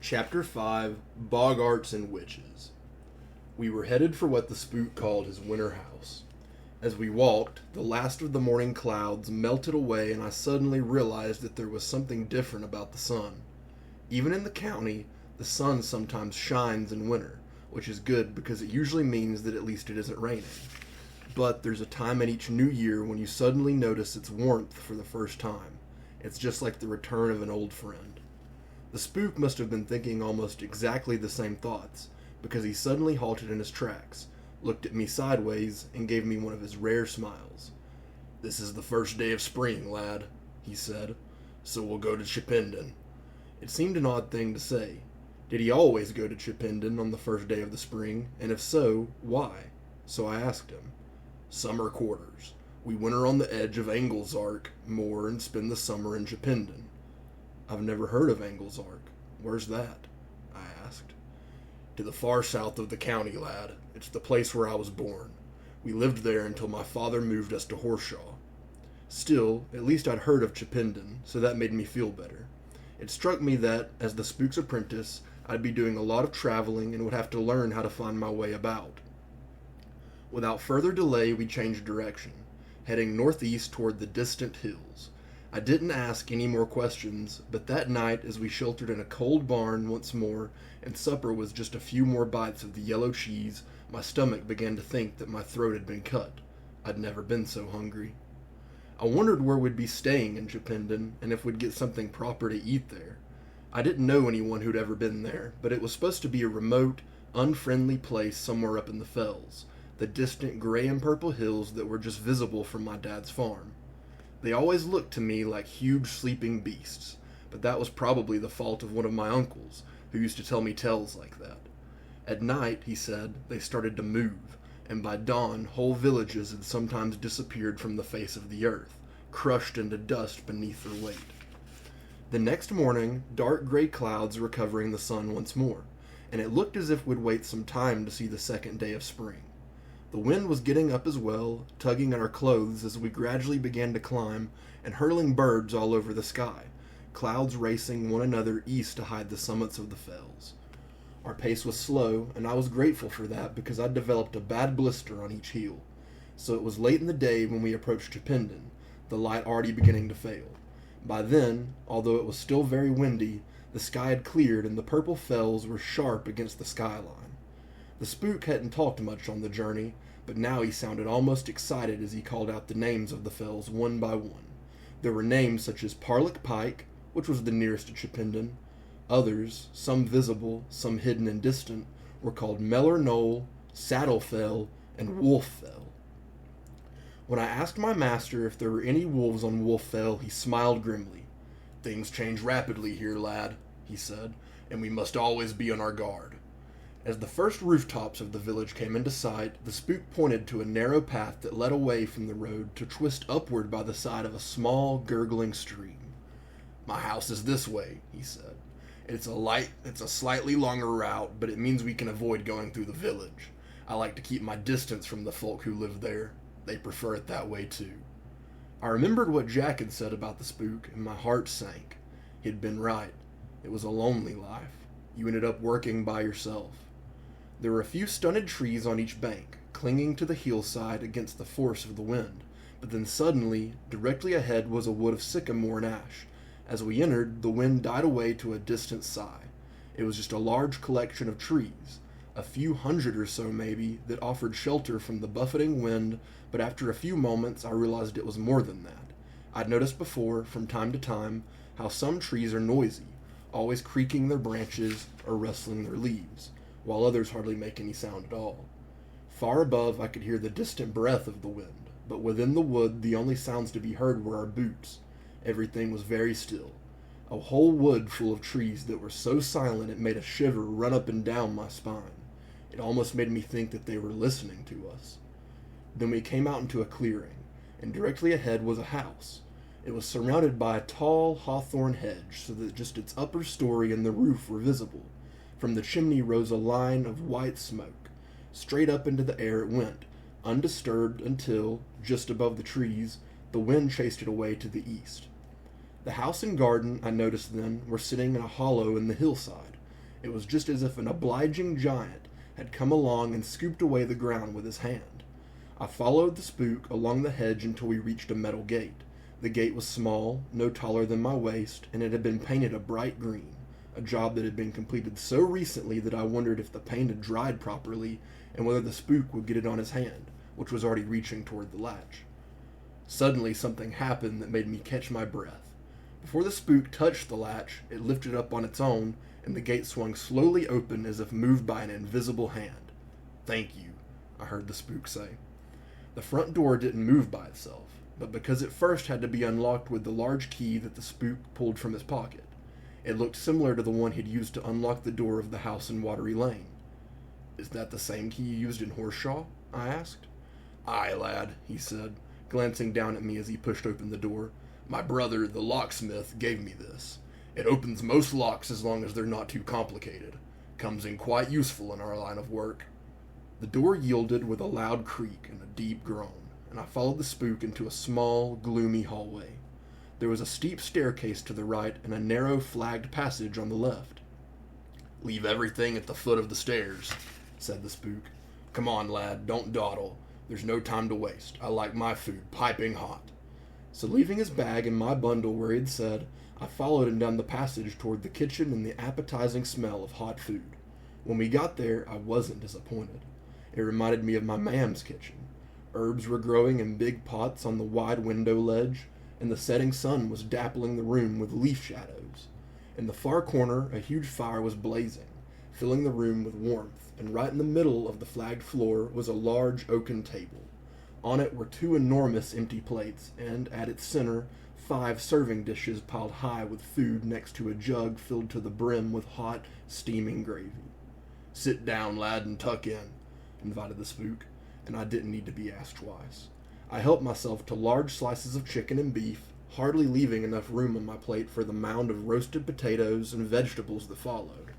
Chapter 5, Boggarts and Witches. We were headed for what the spook called his winter house. As we walked, the last of the morning clouds melted away and I suddenly realized that there was something different about the sun. Even in the county, the sun sometimes shines in winter, which is good because it usually means that at least it isn't raining. But there's a time in each new year when you suddenly notice its warmth for the first time. It's just like the return of an old friend. The spook must have been thinking almost exactly the same thoughts, because he suddenly halted in his tracks, looked at me sideways, and gave me one of his rare smiles. "This is the first day of spring, lad," he said, "so we'll go to Chipenden." It seemed an odd thing to say. Did he always go to Chipenden on the first day of the spring, and if so, why? So I asked him. "Summer quarters. We winter on the edge of Anglesark moor and spend the summer in Chipenden." "I've never heard of Anglesark. Where's that?" I asked. "To the far south of the county, lad. It's the place where I was born. We lived there until my father moved us to Horshaw." Still, at least I'd heard of Chipenden, so that made me feel better. It struck me that, as the spook's apprentice, I'd be doing a lot of traveling and would have to learn how to find my way about. Without further delay, we changed direction, heading northeast toward the distant hills. I didn't ask any more questions, but that night, as we sheltered in a cold barn once more, and supper was just a few more bites of the yellow cheese, my stomach began to think that my throat had been cut. I'd never been so hungry. I wondered where we'd be staying in Chipenden, and if we'd get something proper to eat there. I didn't know anyone who'd ever been there, but it was supposed to be a remote, unfriendly place somewhere up in the fells, the distant gray and purple hills that were just visible from my dad's farm. They always looked to me like huge sleeping beasts, but that was probably the fault of one of my uncles, who used to tell me tales like that. At night, he said, they started to move, and by dawn whole villages had sometimes disappeared from the face of the earth, crushed into dust beneath their weight. The next morning, dark gray clouds were covering the sun once more, and it looked as if we'd wait some time to see the second day of spring. The wind was getting up as well, tugging at our clothes as we gradually began to climb, and hurling birds all over the sky, clouds racing one another east to hide the summits of the fells. Our pace was slow, and I was grateful for that because I'd developed a bad blister on each heel. So it was late in the day when we approached Chipenden, the light already beginning to fail. By then, although it was still very windy, the sky had cleared and the purple fells were sharp against the skyline. The spook hadn't talked much on the journey, but now he sounded almost excited as he called out the names of the fells one by one. There were names such as Parlick Pike, which was the nearest to Chipenden. Others, some visible, some hidden and distant, were called Meller Knoll, Saddle Fell, and Wolf Fell. When I asked my master if there were any wolves on Wolf Fell, he smiled grimly. "Things change rapidly here, lad," he said, "and we must always be on our guard." As the first rooftops of the village came into sight, the spook pointed to a narrow path that led away from the road to twist upward by the side of a small, gurgling stream. "My house is this way," he said. It's a slightly longer route, but it means we can avoid going through the village. I like to keep my distance from the folk who live there. They prefer it that way too." I remembered what Jack had said about the spook, and my heart sank. He'd been right. It was a lonely life. You ended up working by yourself. There were a few stunted trees on each bank, clinging to the hillside against the force of the wind, but then suddenly, directly ahead was a wood of sycamore and ash. As we entered, the wind died away to a distant sigh. It was just a large collection of trees, a few hundred or so maybe, that offered shelter from the buffeting wind, but after a few moments I realized it was more than that. I'd noticed before, from time to time, how some trees are noisy, always creaking their branches or rustling their leaves, while others hardly make any sound at all. Far above I could hear the distant breath of the wind, but within the wood the only sounds to be heard were our boots. Everything was very still. A whole wood full of trees that were so silent it made a shiver run up and down my spine. It almost made me think that they were listening to us. Then we came out into a clearing, and directly ahead was a house. It was surrounded by a tall hawthorn hedge, so that just its upper story and the roof were visible. From the chimney rose a line of white smoke. Straight up into the air it went, undisturbed until, just above the trees, the wind chased it away to the east. The house and garden, I noticed then, were sitting in a hollow in the hillside, It was just as if an obliging giant had come along and scooped away the ground with his hand. I followed the spook along the hedge until we reached a metal gate. The gate was small, no taller than my waist, and it had been painted a bright green, a job that had been completed so recently that I wondered if the paint had dried properly and whether the spook would get it on his hand, which was already reaching toward the latch. Suddenly something happened that made me catch my breath. Before the spook touched the latch, it lifted up on its own, and the gate swung slowly open as if moved by an invisible hand. "Thank you," I heard the spook say. The front door didn't move by itself, but because it first had to be unlocked with the large key that the spook pulled from his pocket. It looked similar to the one he'd used to unlock the door of the house in Watery Lane. "Is that the same key you used in Horseshaw?" I asked. "Aye, lad," he said, glancing down at me as he pushed open the door. "My brother, the locksmith, gave me this. It opens most locks as long as they're not too complicated. Comes in quite useful in our line of work." The door yielded with a loud creak and a deep groan, and I followed the spook into a small, gloomy hallway. There was a steep staircase to the right and a narrow flagged passage on the left. "Leave everything at the foot of the stairs," said the spook. "Come on, lad, don't dawdle. There's no time to waste. I like my food piping hot." So leaving his bag and my bundle where he'd said, I followed him down the passage toward the kitchen and the appetizing smell of hot food. When we got there, I wasn't disappointed. It reminded me of my mam's kitchen. Herbs were growing in big pots on the wide window ledge, and the setting sun was dappling the room with leaf shadows. In the far corner, a huge fire was blazing, filling the room with warmth, and right in the middle of the flagged floor was a large oaken table. On it were 2 enormous empty plates, and at its center, 5 serving dishes piled high with food next to a jug filled to the brim with hot, steaming gravy. "Sit down, lad, and tuck in," invited the spook, and I didn't need to be asked twice. I helped myself to large slices of chicken and beef, hardly leaving enough room on my plate for the mound of roasted potatoes and vegetables that followed.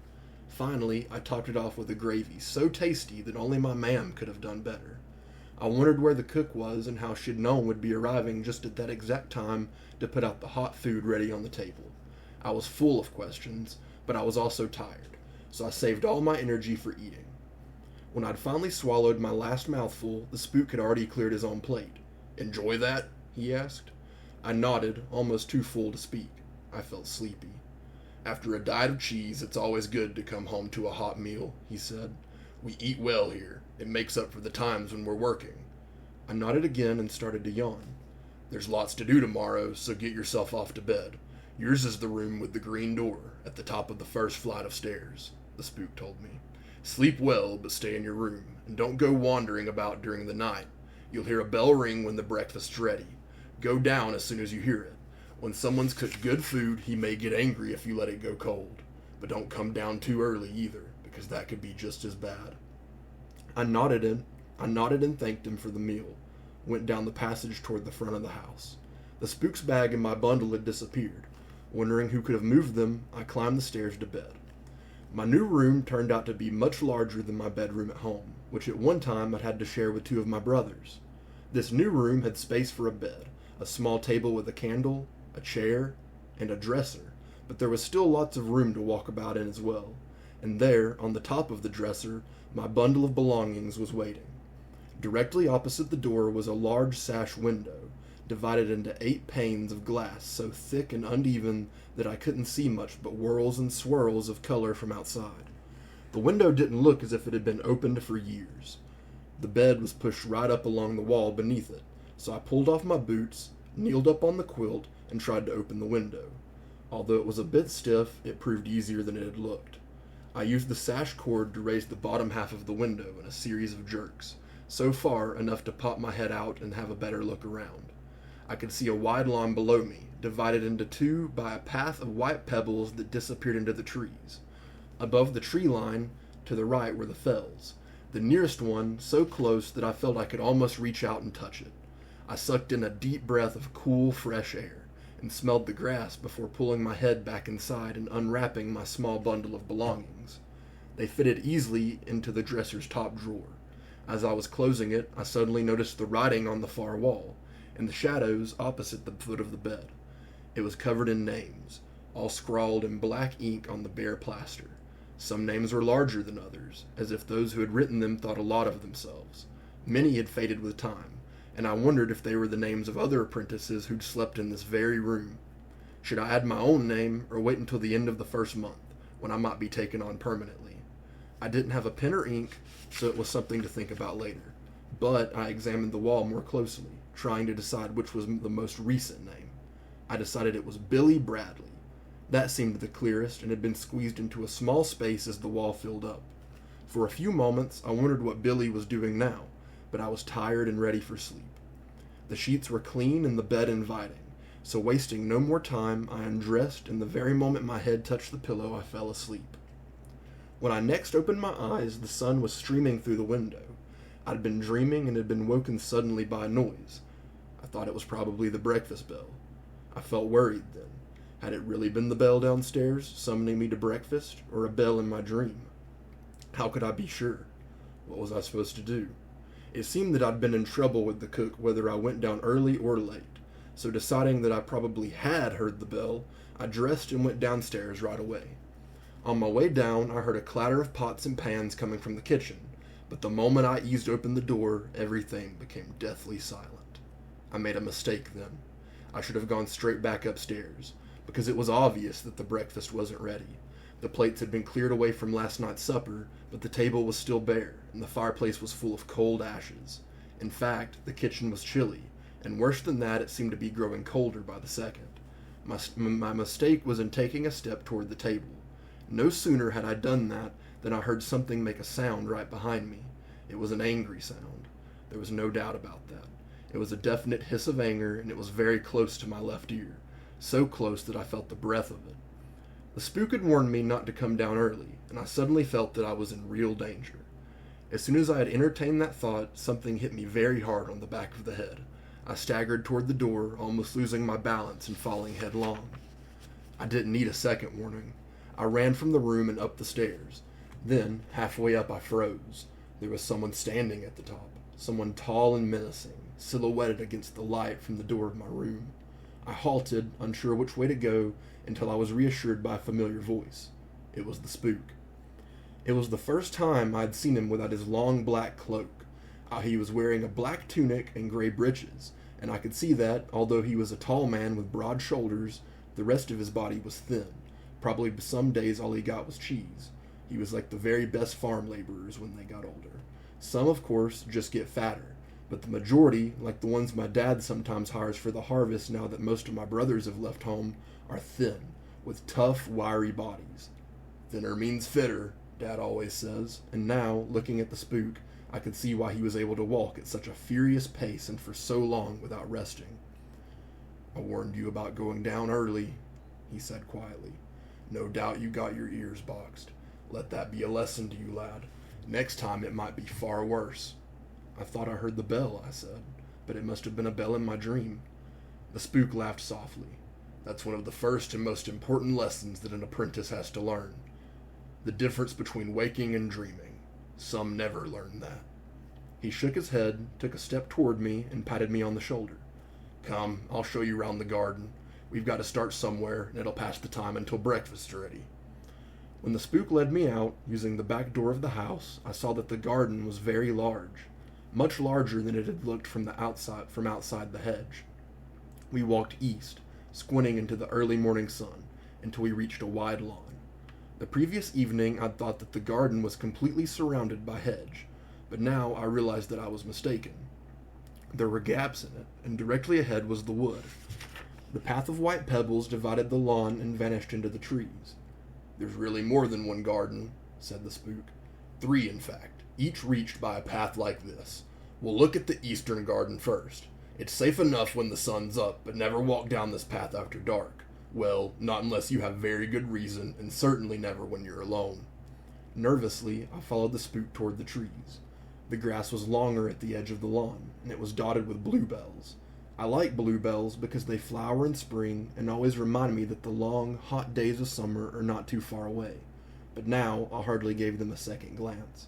Finally, I topped it off with a gravy so tasty that only my mam could have done better. I wondered where the cook was and how she'd known would be arriving just at that exact time to put out the hot food ready on the table. I was full of questions, but I was also tired, so I saved all my energy for eating. When I'd finally swallowed my last mouthful, the spook had already cleared his own plate. "Enjoy that?" he asked. I nodded, almost too full to speak. I felt sleepy. "After a diet of cheese, it's always good to come home to a hot meal," he said. "We eat well here. It makes up for the times when we're working." I nodded again and started to yawn. "There's lots to do tomorrow, so get yourself off to bed. Yours is the room with the green door, at the top of the first flight of stairs," the spook told me. "Sleep well, but stay in your room, and don't go wandering about during the night. You'll hear a bell ring when the breakfast's ready. Go down as soon as you hear it. When someone's cooked good food, he may get angry if you let it go cold. But don't come down too early either, because that could be just as bad." I nodded and thanked him for the meal, went down the passage toward the front of the house. The spook's bag and my bundle had disappeared. Wondering who could have moved them, I climbed the stairs to bed. My new room turned out to be much larger than my bedroom at home, which at one time I'd had to share with 2 of my brothers. This new room had space for a bed, a small table with a candle, a chair, and a dresser, but there was still lots of room to walk about in as well. And there, on the top of the dresser, my bundle of belongings was waiting. Directly opposite the door was a large sash window, divided into 8 panes of glass so thick and uneven that I couldn't see much but whirls and swirls of color from outside. The window didn't look as if it had been opened for years. The bed was pushed right up along the wall beneath it, so I pulled off my boots, kneeled up on the quilt, and tried to open the window. Although it was a bit stiff, it proved easier than it had looked. I used the sash cord to raise the bottom half of the window in a series of jerks, so far enough to pop my head out and have a better look around. I could see a wide lawn below me, divided into 2 by a path of white pebbles that disappeared into the trees. Above the tree line, to the right, were the fells, the nearest one so close that I felt I could almost reach out and touch it. I sucked in a deep breath of cool, fresh air, and smelled the grass before pulling my head back inside and unwrapping my small bundle of belongings. They fitted easily into the dresser's top drawer. As I was closing it, I suddenly noticed the writing on the far wall, and the shadows opposite the foot of the bed. It was covered in names, all scrawled in black ink on the bare plaster. Some names were larger than others, as if those who had written them thought a lot of themselves. Many had faded with time, and I wondered if they were the names of other apprentices who'd slept in this very room. Should I add my own name, or wait until the end of the first month, when I might be taken on permanently? I didn't have a pen or ink, so it was something to think about later. But I examined the wall more closely, trying to decide which was the most recent name. I decided it was Billy Bradley. That seemed the clearest, and had been squeezed into a small space as the wall filled up. For a few moments, I wondered what Billy was doing now, but I was tired and ready for sleep. The sheets were clean and the bed inviting, so wasting no more time, I undressed, and the very moment my head touched the pillow, I fell asleep. When I next opened my eyes, the sun was streaming through the window. I'd been dreaming and had been woken suddenly by a noise. I thought it was probably the breakfast bell. I felt worried then. Had it really been the bell downstairs, summoning me to breakfast, or a bell in my dream? How could I be sure? What was I supposed to do? It seemed that I'd been in trouble with the cook whether I went down early or late, so deciding that I probably had heard the bell, I dressed and went downstairs right away. On my way down, I heard a clatter of pots and pans coming from the kitchen, but the moment I eased open the door, everything became deathly silent. I made a mistake then. I should have gone straight back upstairs, because it was obvious that the breakfast wasn't ready. The plates had been cleared away from last night's supper, but the table was still bare, and the fireplace was full of cold ashes. In fact, the kitchen was chilly, and worse than that, it seemed to be growing colder by the second. My mistake was in taking a step toward the table. No sooner had I done that than I heard something make a sound right behind me. It was an angry sound. There was no doubt about that. It was a definite hiss of anger, and it was very close to my left ear, so close that I felt the breath of it. The spook had warned me not to come down early, and I suddenly felt that I was in real danger. As soon as I had entertained that thought, something hit me very hard on the back of the head. I staggered toward the door, almost losing my balance and falling headlong. I didn't need a second warning. I ran from the room and up the stairs. Then, halfway up, I froze. There was someone standing at the top, someone tall and menacing, silhouetted against the light from the door of my room. I halted, unsure which way to go, until I was reassured by a familiar voice. It was the spook. It was the first time I had seen him without his long black cloak. He was wearing a black tunic and gray breeches, and I could see that, although he was a tall man with broad shoulders, the rest of his body was thin. Probably some days all he got was cheese. He was like the very best farm laborers when they got older. Some, of course, just get fatter, but the majority, like the ones my dad sometimes hires for the harvest now that most of my brothers have left home, are thin, with tough, wiry bodies. Thinner means fitter, Dad always says, and now, looking at the spook, I could see why he was able to walk at such a furious pace and for so long without resting. "I warned you about going down early," he said quietly. "No doubt you got your ears boxed. Let that be a lesson to you, lad. Next time it might be far worse." "I thought I heard the bell," I said, "but it must have been a bell in my dream." The spook laughed softly. "That's one of the first and most important lessons that an apprentice has to learn. The difference between waking and dreaming. Some never learn that." He shook his head, took a step toward me, and patted me on the shoulder. "Come, I'll show you round the garden. We've got to start somewhere, and it'll pass the time until breakfast's ready." When the spook led me out, using the back door of the house, I saw that the garden was very large, much larger than it had looked from outside the hedge. We walked east, squinting into the early morning sun, until we reached a wide lawn. The previous evening I'd thought that the garden was completely surrounded by hedge, but now I realized that I was mistaken. There were gaps in it, and directly ahead was the wood. The path of white pebbles divided the lawn and vanished into the trees. "There's really more than one garden," said the spook. "Three, in fact, each reached by a path like this. We'll look at the eastern garden first. It's safe enough when the sun's up, but never walk down this path after dark. Well, not unless you have very good reason, and certainly never when you're alone." Nervously, I followed the spook toward the trees. The grass was longer at the edge of the lawn, and it was dotted with bluebells. I like bluebells because they flower in spring and always remind me that the long, hot days of summer are not too far away. But now I hardly gave them a second glance.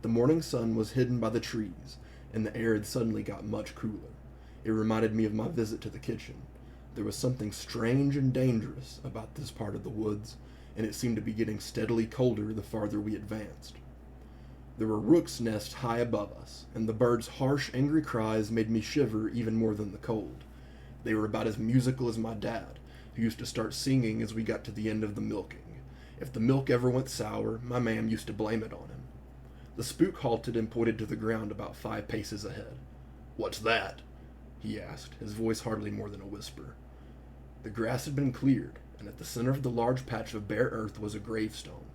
The morning sun was hidden by the trees, and the air had suddenly got much cooler. It reminded me of my visit to the kitchen. There was something strange and dangerous about this part of the woods. and it seemed to be getting steadily colder the farther we advanced. There were rooks' nests high above us, and the birds' harsh, angry cries made me shiver even more than the cold. They were about as musical as my dad, who used to start singing as we got to the end of the milking. If the milk ever went sour, my mam used to blame it on him. The spook halted and pointed to the ground about 5 paces ahead. "What's that?" he asked, his voice hardly more than a whisper. The grass had been cleared, and at the center of the large patch of bare earth was a gravestone.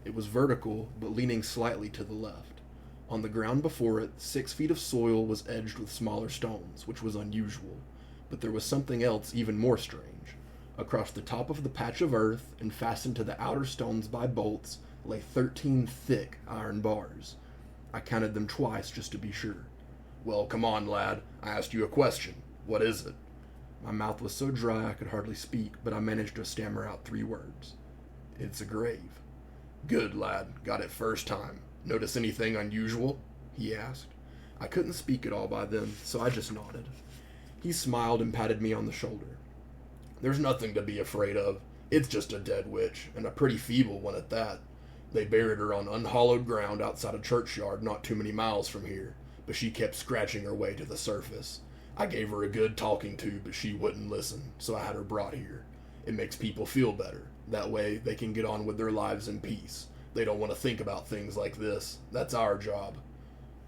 It was vertical, but leaning slightly to the left. On the ground before it, 6 feet of soil was edged with smaller stones, which was unusual. But there was something else even more strange. Across the top of the patch of earth, and fastened to the outer stones by bolts, lay 13 thick iron bars. I counted them twice just to be sure. "Well, come on, lad. I asked you a question. What is it?" My mouth was so dry I could hardly speak, but I managed to stammer out 3 words. "It's a grave." "Good, lad. Got it first time. Notice anything unusual?" he asked. I couldn't speak at all by then, so I just nodded. He smiled and patted me on the shoulder. "There's nothing to be afraid of. It's just a dead witch, and a pretty feeble one at that. They buried her on unhallowed ground outside a churchyard not too many miles from here, but she kept scratching her way to the surface. I gave her a good talking to, but she wouldn't listen, so I had her brought here. It makes people feel better. That way they can get on with their lives in peace. They don't want to think about things like this. That's our job."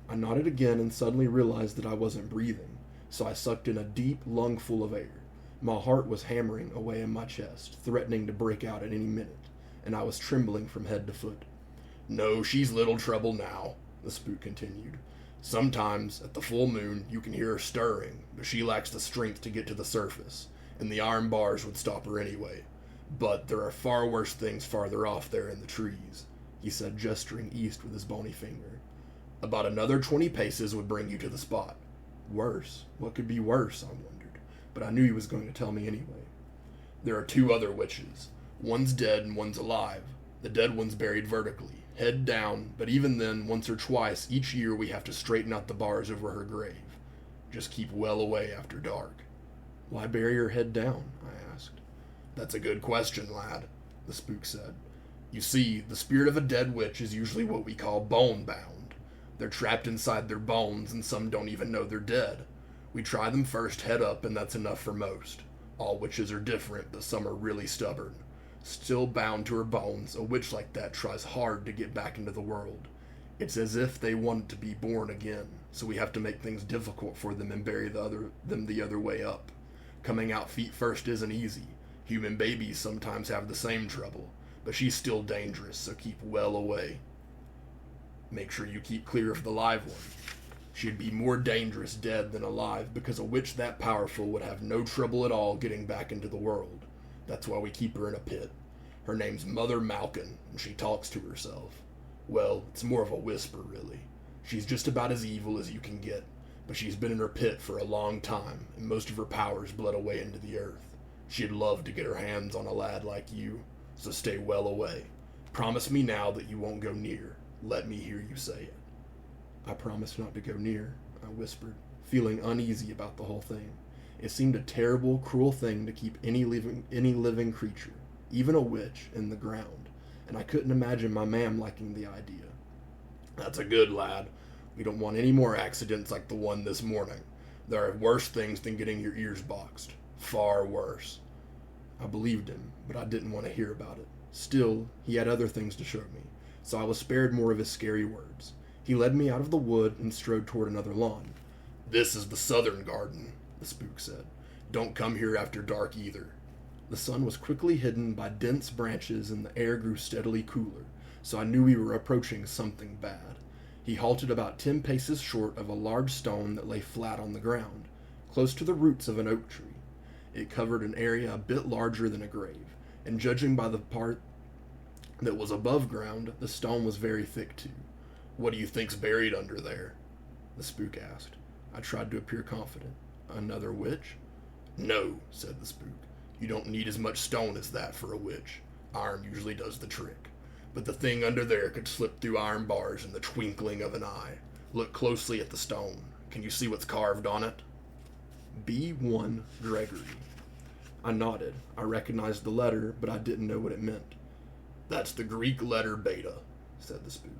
I nodded again and suddenly realized that I wasn't breathing, so I sucked in a deep lungful of air. My heart was hammering away in my chest, threatening to break out at any minute, and I was trembling from head to foot. "No, she's little trouble now," the spook continued. "Sometimes, at the full moon, you can hear her stirring, but she lacks the strength to get to the surface, and the iron bars would stop her anyway. But there are far worse things farther off there in the trees," he said, gesturing east with his bony finger. "About another 20 paces would bring you to the spot." Worse? What could be worse, I wondered, but I knew he was going to tell me anyway. "There are 2 other witches. One's dead and one's alive. The dead one's buried vertically, head down, but even then, once or twice each year we have to straighten out the bars over her grave. Just keep well away after dark." "Why bury her head down?" I asked. "That's a good question, lad," the spook said. "You see, the spirit of a dead witch is usually what we call bone-bound. They're trapped inside their bones, and some don't even know they're dead. We try them first head up, and that's enough for most. All witches are different, but some are really stubborn. Still bound to her bones, a witch like that tries hard to get back into the world. It's as if they want to be born again, so we have to make things difficult for them and bury them the other way up. Coming out feet first isn't easy. Human babies sometimes have the same trouble, but she's still dangerous, so keep well away. Make sure you keep clear of the live one. She'd be more dangerous dead than alive, because a witch that powerful would have no trouble at all getting back into the world. That's why we keep her in a pit. Her name's Mother Malkin, and she talks to herself. Well, it's more of a whisper, really. She's just about as evil as you can get, but she's been in her pit for a long time, and most of her powers bled away into the earth. She'd love to get her hands on a lad like you, so stay well away. Promise me now that you won't go near. Let me hear you say it." "I promise not to go near," I whispered, feeling uneasy about the whole thing. It seemed a terrible, cruel thing to keep any living creature, even a witch, in the ground, and I couldn't imagine my mam liking the idea. "That's a good lad. We don't want any more accidents like the one this morning. There are worse things than getting your ears boxed. Far worse." I believed him, but I didn't want to hear about it. Still, he had other things to show me, so I was spared more of his scary words. He led me out of the wood and strode toward another lawn. "This is the southern garden," the spook said. "Don't come here after dark either." The sun was quickly hidden by dense branches and the air grew steadily cooler, so I knew we were approaching something bad. He halted about 10 paces short of a large stone that lay flat on the ground, close to the roots of an oak tree. It covered an area a bit larger than a grave, and judging by the part that was above ground, the stone was very thick too. "What do you think's buried under there?" the spook asked. I tried to appear confident. "Another witch?" "No," said the spook. "You don't need as much stone as that for a witch. Iron usually does the trick. But the thing under there could slip through iron bars in the twinkling of an eye. Look closely at the stone. Can you see what's carved on it?" B1 Gregory. I nodded. I recognized the letter, but I didn't know what it meant. That's the Greek letter beta, said the spook.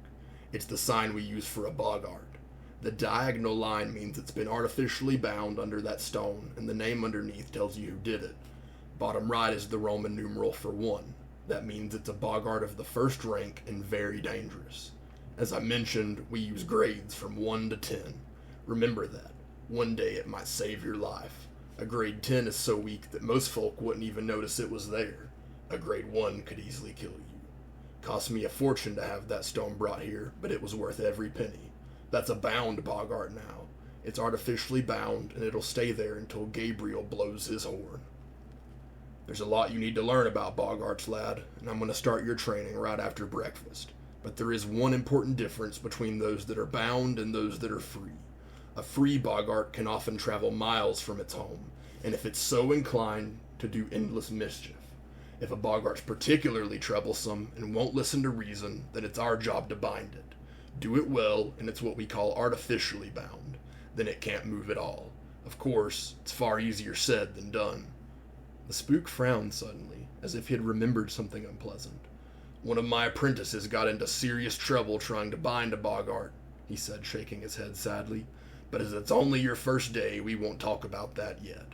It's the sign we use for a boggart. The diagonal line means it's been artificially bound under that stone, and the name underneath tells you who did it. Bottom right is the Roman numeral for 1. That means it's a boggart of the first rank and very dangerous. As I mentioned, we use grades from 1 to 10. Remember that. One day it might save your life. A grade 10 is so weak that most folk wouldn't even notice it was there. A grade 1 could easily kill you. Cost me a fortune to have that stone brought here, but it was worth every penny. That's a bound boggart now. It's artificially bound, and it'll stay there until Gabriel blows his horn. There's a lot you need to learn about boggarts, lad, and I'm going to start your training right after breakfast. But there is one important difference between those that are bound and those that are free. A free boggart can often travel miles from its home, and if it's so inclined to do endless mischief. If a boggart's particularly troublesome and won't listen to reason, then it's our job to bind it. Do it well, and it's what we call artificially bound. Then it can't move at all. Of course, it's far easier said than done. The spook frowned suddenly, as if he had remembered something unpleasant. One of my apprentices got into serious trouble trying to bind a boggart, he said, shaking his head sadly. But as it's only your first day, we won't talk about that yet.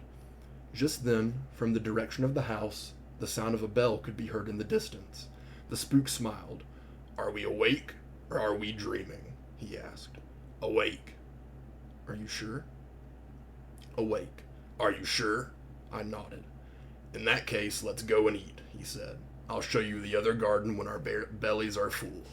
Just then, from the direction of the house, the sound of a bell could be heard in the distance. The spook smiled. Are we awake, or are we dreaming? He asked. Awake. Are you sure? Awake. Are you sure? I nodded. In that case, let's go and eat, he said. I'll show you the other garden when our bellies are full.